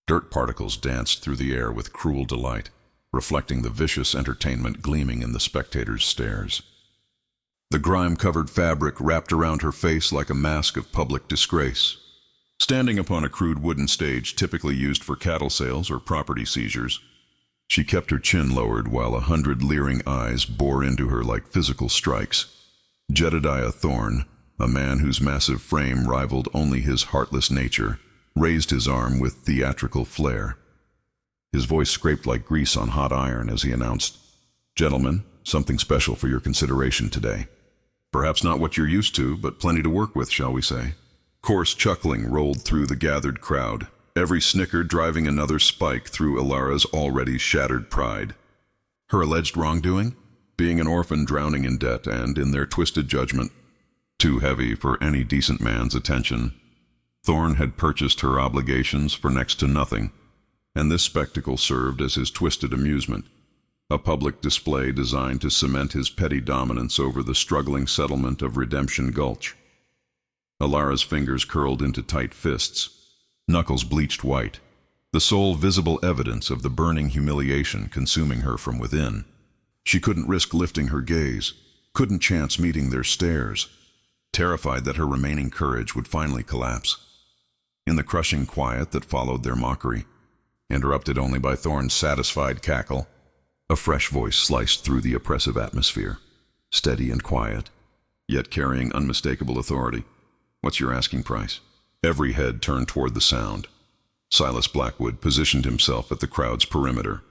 Dirt particles danced through the air with cruel delight, reflecting the vicious entertainment gleaming in the spectators' stares. The grime-covered fabric wrapped around her face like a mask of public disgrace. Standing upon a crude wooden stage typically used for cattle sales or property seizures, she kept her chin lowered while 100 leering eyes bore into her like physical strikes. Jedediah Thorne, a man whose massive frame rivaled only his heartless nature, raised his arm with theatrical flair. His voice scraped like grease on hot iron as he announced, "Gentlemen, something special for your consideration today. Perhaps not what you're used to, but plenty to work with, shall we say?" Coarse chuckling rolled through the gathered crowd, every snicker driving another spike through Alara's already shattered pride. Her alleged wrongdoing? Being an orphan drowning in debt and, in their twisted judgment, too heavy for any decent man's attention. Thorne had purchased her obligations for next to nothing, and this spectacle served as his twisted amusement, a public display designed to cement his petty dominance over the struggling settlement of Redemption Gulch. Alara's fingers curled into tight fists, knuckles bleached white, the sole visible evidence of the burning humiliation consuming her from within. She couldn't risk lifting her gaze, couldn't chance meeting their stares, terrified that her remaining courage would finally collapse. In the crushing quiet that followed their mockery, interrupted only by Thorne's satisfied cackle, a fresh voice sliced through the oppressive atmosphere, steady and quiet, yet carrying unmistakable authority. "What's your asking price?" Every head turned toward the sound. Silas Blackwood positioned himself at the crowd's perimeter,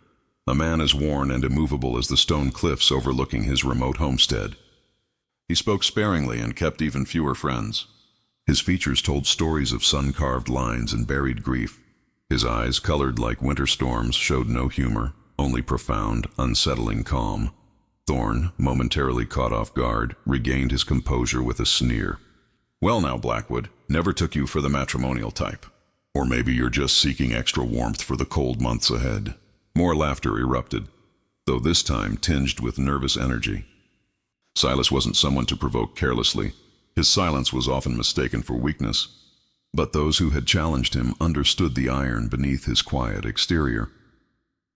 a man as worn and immovable as the stone cliffs overlooking his remote homestead. He spoke sparingly and kept even fewer friends. His features told stories of sun-carved lines and buried grief. His eyes, colored like winter storms, showed no humor, only profound, unsettling calm. Thorne, momentarily caught off guard, regained his composure with a sneer. "Well now, Blackwood, never took you for the matrimonial type. Or maybe you're just seeking extra warmth for the cold months ahead." More laughter erupted, though this time tinged with nervous energy. Silas wasn't someone to provoke carelessly. His silence was often mistaken for weakness, but those who had challenged him understood the iron beneath his quiet exterior.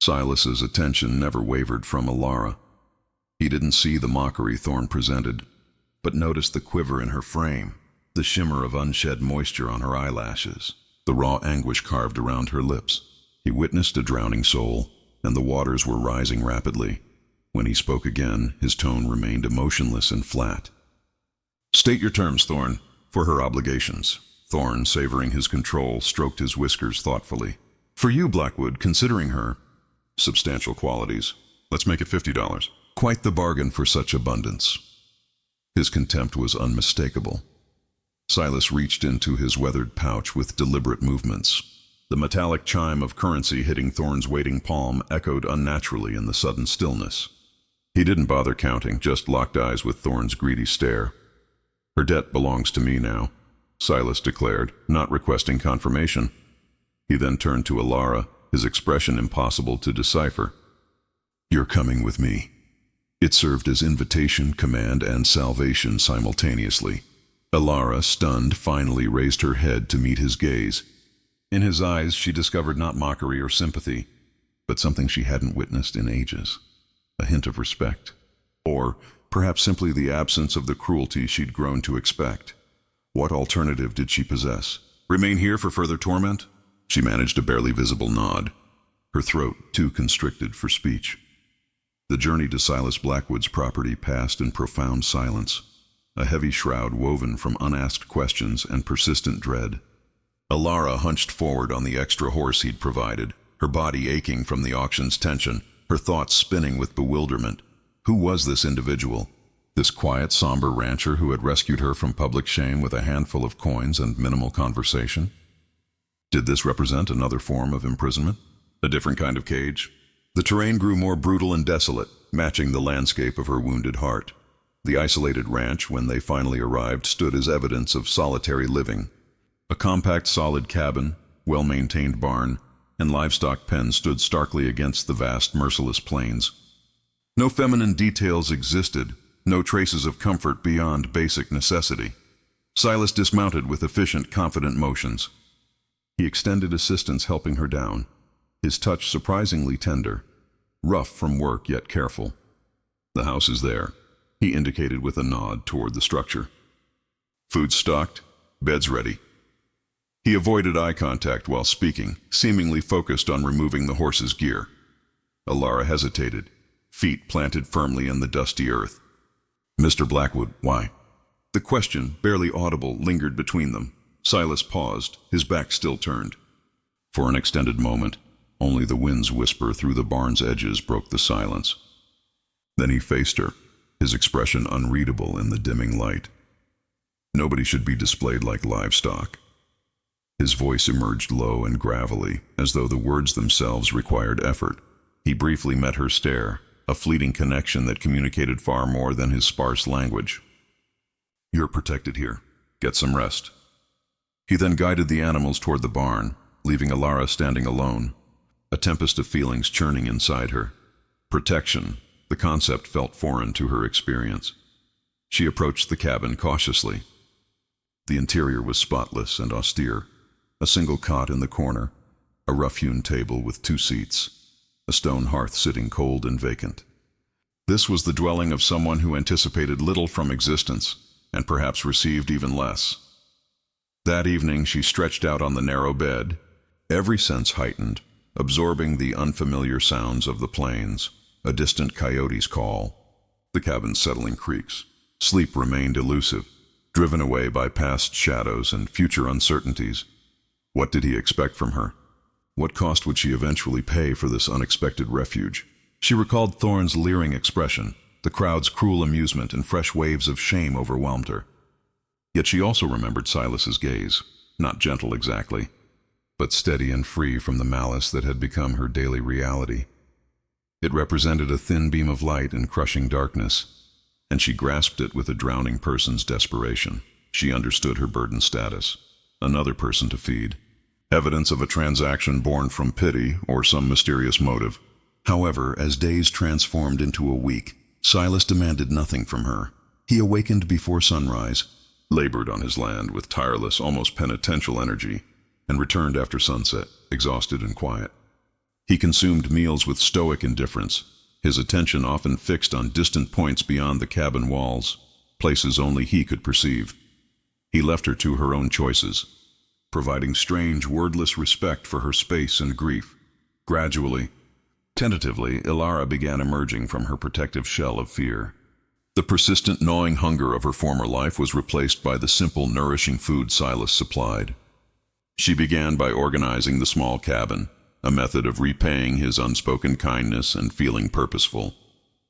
Silas's attention never wavered from Alara. He didn't see the mockery Thorne presented, but noticed the quiver in her frame, the shimmer of unshed moisture on her eyelashes, the raw anguish carved around her lips. He witnessed a drowning soul, and the waters were rising rapidly. When he spoke again, his tone remained emotionless and flat. "State your terms, Thorne, for her obligations." Thorne, savoring his control, stroked his whiskers thoughtfully. "For you, Blackwood, considering her substantial qualities, let's make it $50. Quite the bargain for such abundance." His contempt was unmistakable. Silas reached into his weathered pouch with deliberate movements. The metallic chime of currency hitting Thorne's waiting palm echoed unnaturally in the sudden stillness. He didn't bother counting, just locked eyes with Thorne's greedy stare. "Her debt belongs to me now," Silas declared, not requesting confirmation. He then turned to Alara, his expression impossible to decipher. "You're coming with me." It served as invitation, command, and salvation simultaneously. Alara, stunned, finally raised her head to meet his gaze. In his eyes she discovered not mockery or sympathy, but something she hadn't witnessed in ages. A hint of respect. Or perhaps simply the absence of the cruelty she'd grown to expect. What alternative did she possess? Remain here for further torment? She managed a barely visible nod, her throat too constricted for speech. The journey to Silas Blackwood's property passed in profound silence, a heavy shroud woven from unasked questions and persistent dread. Alara hunched forward on the extra horse he'd provided, her body aching from the auction's tension, her thoughts spinning with bewilderment. Who was this individual? This quiet, somber rancher who had rescued her from public shame with a handful of coins and minimal conversation? Did this represent another form of imprisonment? A different kind of cage? The terrain grew more brutal and desolate, matching the landscape of her wounded heart. The isolated ranch, when they finally arrived, stood as evidence of solitary living. A compact, solid cabin, well-maintained barn, and livestock pen stood starkly against the vast, merciless plains. No feminine details existed, no traces of comfort beyond basic necessity. Silas dismounted with efficient, confident motions. He extended assistance, helping her down, his touch surprisingly tender, rough from work yet careful. "The house is there," he indicated with a nod toward the structure. "Food stocked, beds ready." He avoided eye contact while speaking, seemingly focused on removing the horse's gear. Alara hesitated, feet planted firmly in the dusty earth. "Mr. Blackwood, why?" The question, barely audible, lingered between them. Silas paused, his back still turned. For an extended moment, only the wind's whisper through the barn's edges broke the silence. Then he faced her, his expression unreadable in the dimming light. "Nobody should be displayed like livestock." His voice emerged low and gravelly, as though the words themselves required effort. He briefly met her stare, a fleeting connection that communicated far more than his sparse language. "You're protected here. Get some rest." He then guided the animals toward the barn, leaving Alara standing alone, a tempest of feelings churning inside her. Protection, the concept felt foreign to her experience. She approached the cabin cautiously. The interior was spotless and austere. A single cot in the corner, a rough-hewn table with 2 seats, a stone hearth sitting cold and vacant. This was the dwelling of someone who anticipated little from existence, and perhaps received even less. That evening she stretched out on the narrow bed, every sense heightened, absorbing the unfamiliar sounds of the plains, a distant coyote's call, the cabin's settling creaks. Sleep remained elusive, driven away by past shadows and future uncertainties. What did he expect from her? What cost would she eventually pay for this unexpected refuge? She recalled Thorne's leering expression, the crowd's cruel amusement, and fresh waves of shame overwhelmed her. Yet she also remembered Silas's gaze, not gentle exactly, but steady and free from the malice that had become her daily reality. It represented a thin beam of light in crushing darkness, and she grasped it with a drowning person's desperation. She understood her burdened status. Another person to feed. Evidence of a transaction born from pity or some mysterious motive. However, as days transformed into a week, Silas demanded nothing from her. He awakened before sunrise, labored on his land with tireless, almost penitential energy, and returned after sunset, exhausted and quiet. He consumed meals with stoic indifference, his attention often fixed on distant points beyond the cabin walls, places only he could perceive. He left her to her own choices, providing strange, wordless respect for her space and grief. Gradually, tentatively, Alara began emerging from her protective shell of fear. The persistent, gnawing hunger of her former life was replaced by the simple, nourishing food Silas supplied. She began by organizing the small cabin, a method of repaying his unspoken kindness and feeling purposeful.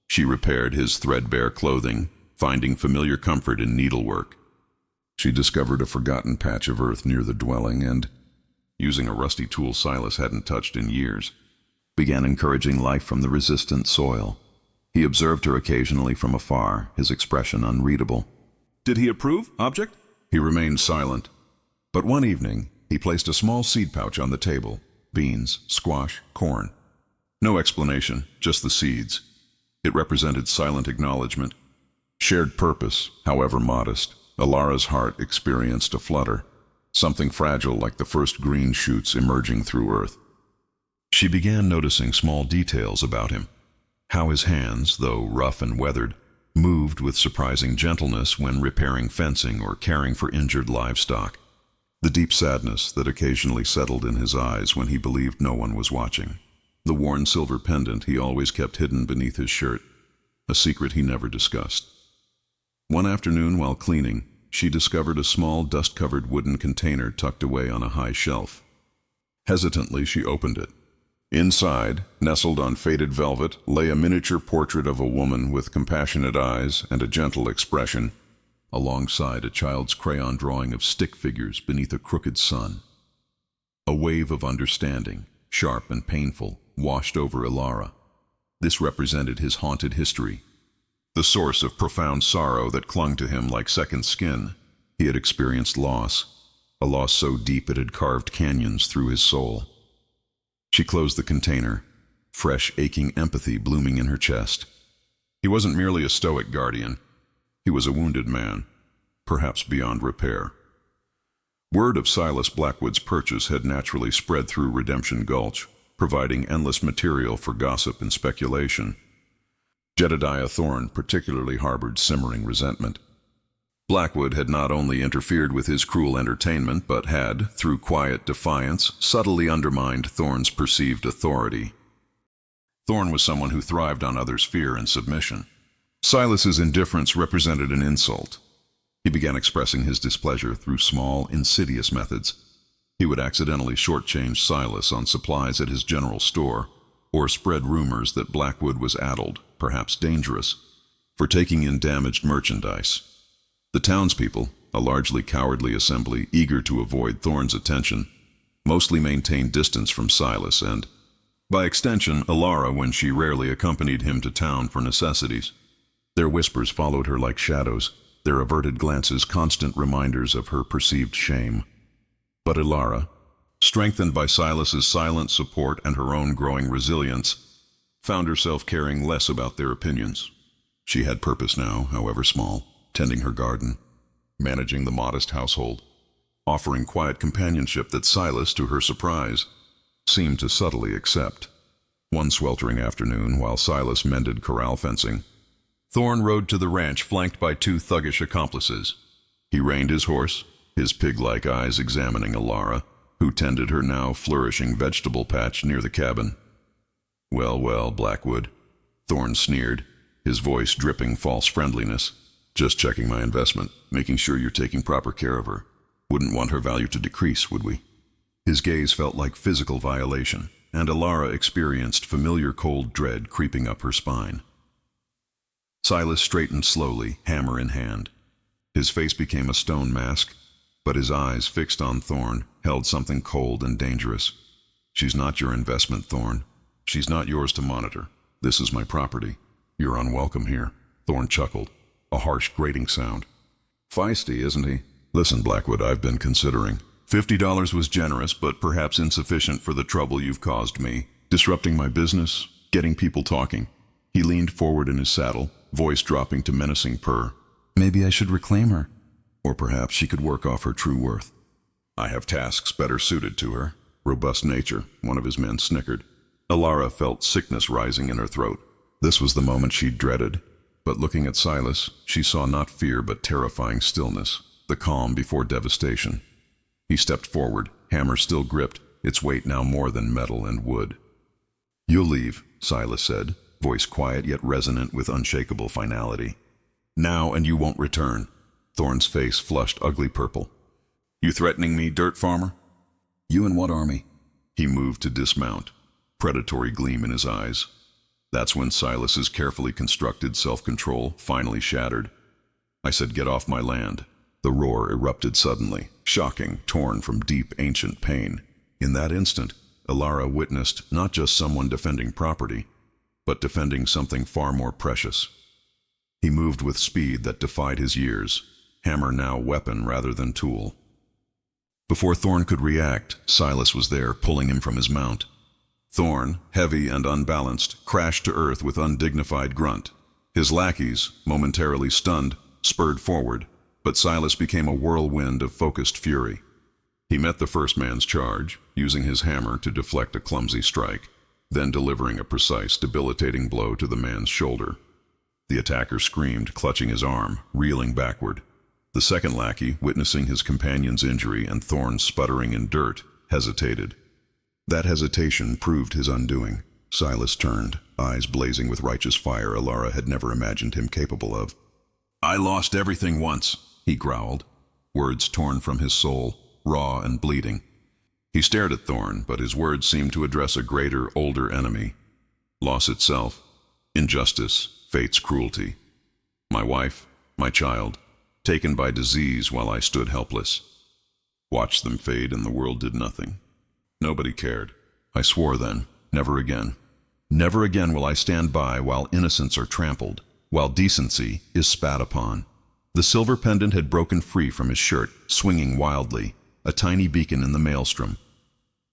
She repaired his threadbare clothing, finding familiar comfort in needlework. She discovered a forgotten patch of earth near the dwelling and, using a rusty tool Silas hadn't touched in years, began encouraging life from the resistant soil. He observed her occasionally from afar, his expression unreadable. Did he approve, object? He remained silent. But one evening, he placed a small seed pouch on the table. Beans, squash, corn. No explanation, just the seeds. It represented silent acknowledgement. Shared purpose, however modest. Alara's heart experienced a flutter, something fragile like the first green shoots emerging through earth. She began noticing small details about him, how his hands, though rough and weathered, moved with surprising gentleness when repairing fencing or caring for injured livestock. The deep sadness that occasionally settled in his eyes when he believed no one was watching. The worn silver pendant he always kept hidden beneath his shirt, a secret he never discussed. One afternoon while cleaning, she discovered a small dust-covered wooden container tucked away on a high shelf. Hesitantly, she opened it. Inside, nestled on faded velvet, lay a miniature portrait of a woman with compassionate eyes and a gentle expression, alongside a child's crayon drawing of stick figures beneath a crooked sun. A wave of understanding, sharp and painful, washed over Alara. This represented his haunted history, the source of profound sorrow that clung to him like second skin. He had experienced loss, a loss so deep it had carved canyons through his soul. She closed the container, fresh, aching empathy blooming in her chest. He wasn't merely a stoic guardian. He was a wounded man, perhaps beyond repair. Word of Silas Blackwood's purchase had naturally spread through Redemption Gulch, providing endless material for gossip and speculation. Jedediah Thorne particularly harbored simmering resentment. Blackwood had not only interfered with his cruel entertainment, but had, through quiet defiance, subtly undermined Thorne's perceived authority. Thorne was someone who thrived on others' fear and submission. Silas's indifference represented an insult. He began expressing his displeasure through small, insidious methods. He would accidentally shortchange Silas on supplies at his general store, or spread rumors that Blackwood was addled, perhaps dangerous, for taking in damaged merchandise. The townspeople, a largely cowardly assembly eager to avoid Thorne's attention, mostly maintained distance from Silas and, by extension, Alara when she rarely accompanied him to town for necessities. Their whispers followed her like shadows, their averted glances constant reminders of her perceived shame. But Alara, strengthened by Silas's silent support and her own growing resilience, found herself caring less about their opinions. She had purpose now, however small, tending her garden, managing the modest household, offering quiet companionship that Silas, to her surprise, seemed to subtly accept. One sweltering afternoon, while Silas mended corral fencing, Thorne rode to the ranch flanked by two thuggish accomplices. He reined his horse, his pig-like eyes examining Alara, who tended her now flourishing vegetable patch near the cabin. "Well, well, Blackwood," Thorne sneered, his voice dripping false friendliness. "Just checking my investment, making sure you're taking proper care of her. Wouldn't want her value to decrease, would we?" His gaze felt like physical violation, and Alara experienced familiar cold dread creeping up her spine. Silas straightened slowly, hammer in hand. His face became a stone mask, but his eyes, fixed on Thorne, held something cold and dangerous. "She's not your investment, Thorne. She's not yours to monitor. This is my property. You're unwelcome here." Thorne chuckled, a harsh grating sound. "Feisty, isn't he? Listen, Blackwood, I've been considering. $50 was generous, but perhaps insufficient for the trouble you've caused me, disrupting my business, getting people talking." He leaned forward in his saddle, voice dropping to menacing purr. "Maybe I should reclaim her. Or perhaps she could work off her true worth. I have tasks better suited to her. Robust nature," one of his men snickered. Alara felt sickness rising in her throat. This was the moment she'd dreaded. But looking at Silas, she saw not fear but terrifying stillness, the calm before devastation. He stepped forward, hammer still gripped, its weight now more than metal and wood. "You'll leave," Silas said, voice quiet yet resonant with unshakable finality. "Now, and you won't return." Thorne's face flushed ugly purple. "You threatening me, dirt farmer?" "You and what army?" He moved to dismount, predatory gleam in his eyes. That's when Silas's carefully constructed self-control finally shattered. "I said get off my land." The roar erupted suddenly, shocking, torn from deep ancient pain. In that instant, Alara witnessed not just someone defending property, but defending something far more precious. He moved with speed that defied his years, hammer now weapon rather than tool. Before Thorne could react, Silas was there, pulling him from his mount. Thorne, heavy and unbalanced, crashed to earth with undignified grunt. His lackeys, momentarily stunned, spurred forward, but Silas became a whirlwind of focused fury. He met the first man's charge, using his hammer to deflect a clumsy strike, then delivering a precise, debilitating blow to the man's shoulder. The attacker screamed, clutching his arm, reeling backward. The second lackey, witnessing his companion's injury and Thorne sputtering in dirt, hesitated. That hesitation proved his undoing. Silas turned, eyes blazing with righteous fire Alara had never imagined him capable of. "I lost everything once," he growled, words torn from his soul, raw and bleeding. He stared at Thorne, but his words seemed to address a greater, older enemy. Loss itself, injustice, fate's cruelty. My wife, my child, taken by disease while I stood helpless. Watched them fade and the world did nothing. Nobody cared. I swore then, never again. Never again will I stand by while innocents are trampled, while decency is spat upon. The silver pendant had broken free from his shirt, swinging wildly, a tiny beacon in the maelstrom.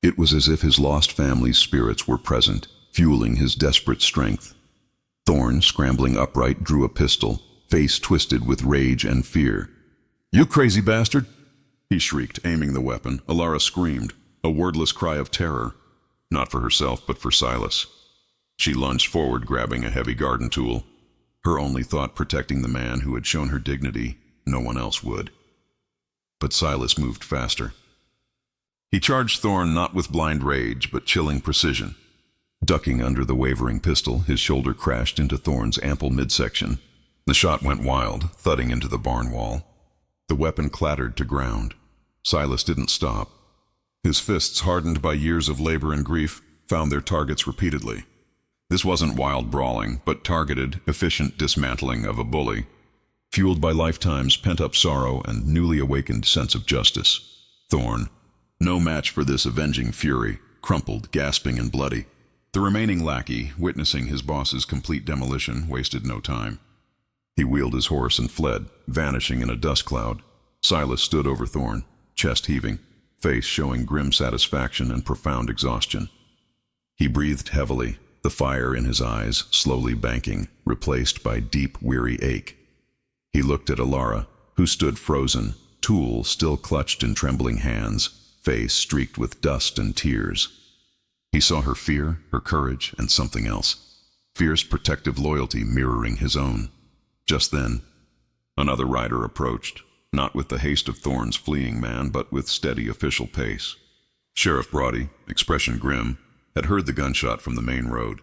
It was as if his lost family's spirits were present, fueling his desperate strength. Thorne, scrambling upright, drew a pistol, face twisted with rage and fear. "You crazy bastard!" he shrieked, aiming the weapon. Alara screamed, a wordless cry of terror, not for herself but for Silas. She lunged forward, grabbing a heavy garden tool, her only thought protecting the man who had shown her dignity no one else would. But Silas moved faster. He charged Thorn not with blind rage, but chilling precision. Ducking under the wavering pistol, his shoulder crashed into Thorn's ample midsection. The shot went wild, thudding into the barn wall. The weapon clattered to ground. Silas didn't stop. His fists, hardened by years of labor and grief, found their targets repeatedly. This wasn't wild brawling, but targeted, efficient dismantling of a bully, fueled by lifetime's pent-up sorrow and newly awakened sense of justice. Thorn, no match for this avenging fury, crumpled, gasping and bloody. The remaining lackey, witnessing his boss's complete demolition, wasted no time. He wheeled his horse and fled, vanishing in a dust cloud. Silas stood over Thorn, chest heaving, face showing grim satisfaction and profound exhaustion. He breathed heavily, the fire in his eyes slowly banking, replaced by deep, weary ache. He looked at Alara, who stood frozen, tool still clutched in trembling hands, face streaked with dust and tears. He saw her fear, her courage, and something else. Fierce, protective loyalty mirroring his own. Just then, another rider approached, not with the haste of Thorn's fleeing man, but with steady official pace. Sheriff Brody, expression grim, had heard the gunshot from the main road.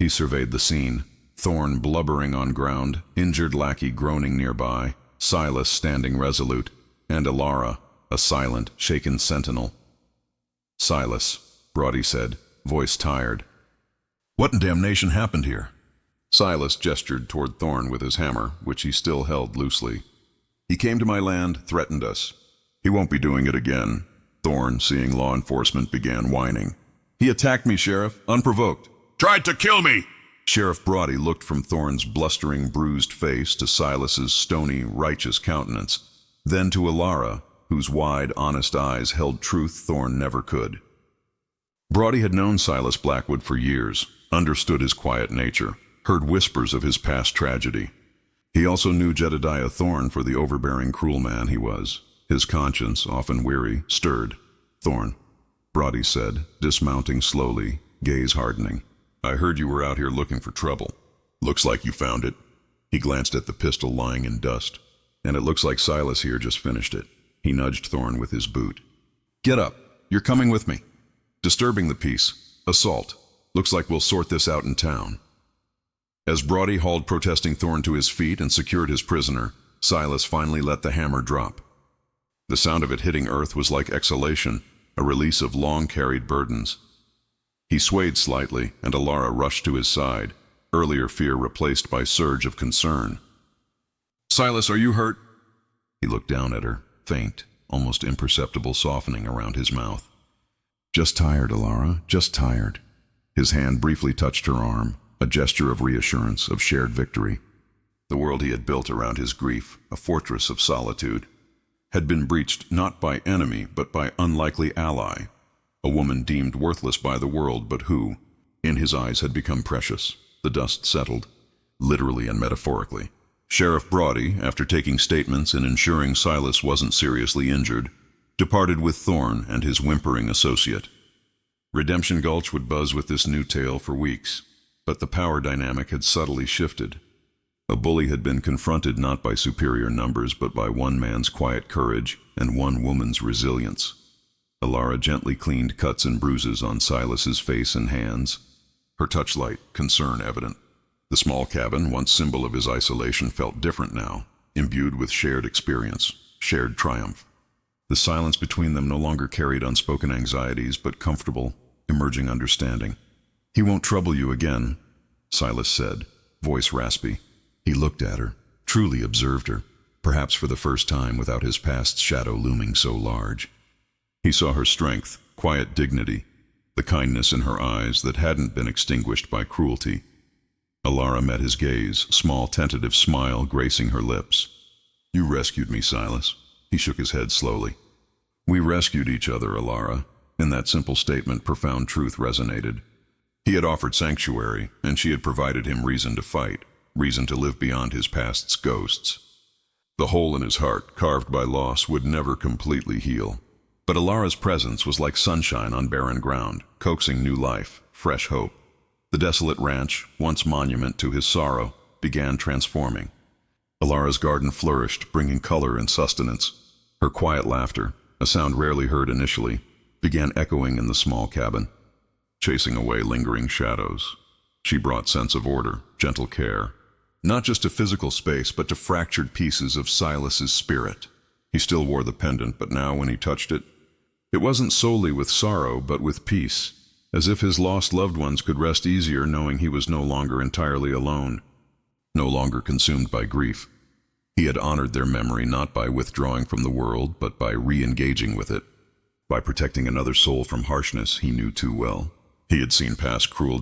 He surveyed the scene, Thorn blubbering on ground, injured lackey groaning nearby, Silas standing resolute, and Alara, a silent, shaken sentinel. "Silas," Brody said, voice tired. "What in damnation happened here?" Silas gestured toward Thorn with his hammer, which he still held loosely. "He came to my land, threatened us. He won't be doing it again." Thorn, seeing law enforcement, began whining. "He attacked me, Sheriff, unprovoked." "Tried to kill me!" Sheriff Brody looked from Thorn's blustering, bruised face to Silas's stony, righteous countenance, then to Alara, whose wide, honest eyes held truth Thorn never could. Brody had known Silas Blackwood for years, understood his quiet nature, heard whispers of his past tragedy. He also knew Jedediah Thorn for the overbearing, cruel man he was. His conscience, often weary, stirred. "Thorn," Brody said, dismounting slowly, gaze hardening. "I heard you were out here looking for trouble. Looks like you found it." He glanced at the pistol lying in dust. "And it looks like Silas here just finished it." He nudged Thorn with his boot. "Get up. You're coming with me." "Disturbing the peace. Assault. Looks like we'll sort this out in town." As Brody hauled protesting Thorn to his feet and secured his prisoner, Silas finally let the hammer drop. The sound of it hitting earth was like exhalation, a release of long-carried burdens. He swayed slightly, and Alara rushed to his side, earlier fear replaced by surge of concern. "Silas, are you hurt?" He looked down at her, faint, almost imperceptible softening around his mouth. "Just tired, Alara, just tired." His hand briefly touched her arm, a gesture of reassurance, of shared victory. The world he had built around his grief, a fortress of solitude, had been breached not by enemy but by unlikely ally, a woman deemed worthless by the world but who, in his eyes, had become precious. The dust settled, literally and metaphorically. Sheriff Brody, after taking statements and ensuring Silas wasn't seriously injured, departed with Thorn and his whimpering associate. Redemption Gulch would buzz with this new tale for weeks, but the power dynamic had subtly shifted. A bully had been confronted not by superior numbers but by one man's quiet courage and one woman's resilience. Alara gently cleaned cuts and bruises on Silas's face and hands, her touchlight, concern evident. The small cabin, once symbol of his isolation, felt different now, imbued with shared experience, shared triumph. The silence between them no longer carried unspoken anxieties, but comfortable, emerging understanding. "He won't trouble you again," Silas said, voice raspy. He looked at her, truly observed her, perhaps for the first time without his past shadow looming so large. He saw her strength, quiet dignity, the kindness in her eyes that hadn't been extinguished by cruelty. Alara met his gaze, small tentative smile gracing her lips. "You rescued me, Silas." He shook his head slowly. "We rescued each other, Alara." In that simple statement, profound truth resonated. He had offered sanctuary, and she had provided him reason to fight, reason to live beyond his past's ghosts. The hole in his heart, carved by loss, would never completely heal. But Alara's presence was like sunshine on barren ground, coaxing new life, fresh hope. The desolate ranch, once monument to his sorrow, began transforming. Alara's garden flourished, bringing color and sustenance. Her quiet laughter, a sound rarely heard initially, began echoing in the small cabin, chasing away lingering shadows. She brought sense of order, gentle care, not just to physical space, but to fractured pieces of Silas's spirit. He still wore the pendant, but now when he touched it, it wasn't solely with sorrow, but with peace, as if his lost loved ones could rest easier knowing he was no longer entirely alone, no longer consumed by grief. He had honored their memory not by withdrawing from the world, but by re-engaging with it, by protecting another soul from harshness he knew too well. He had seen past cruel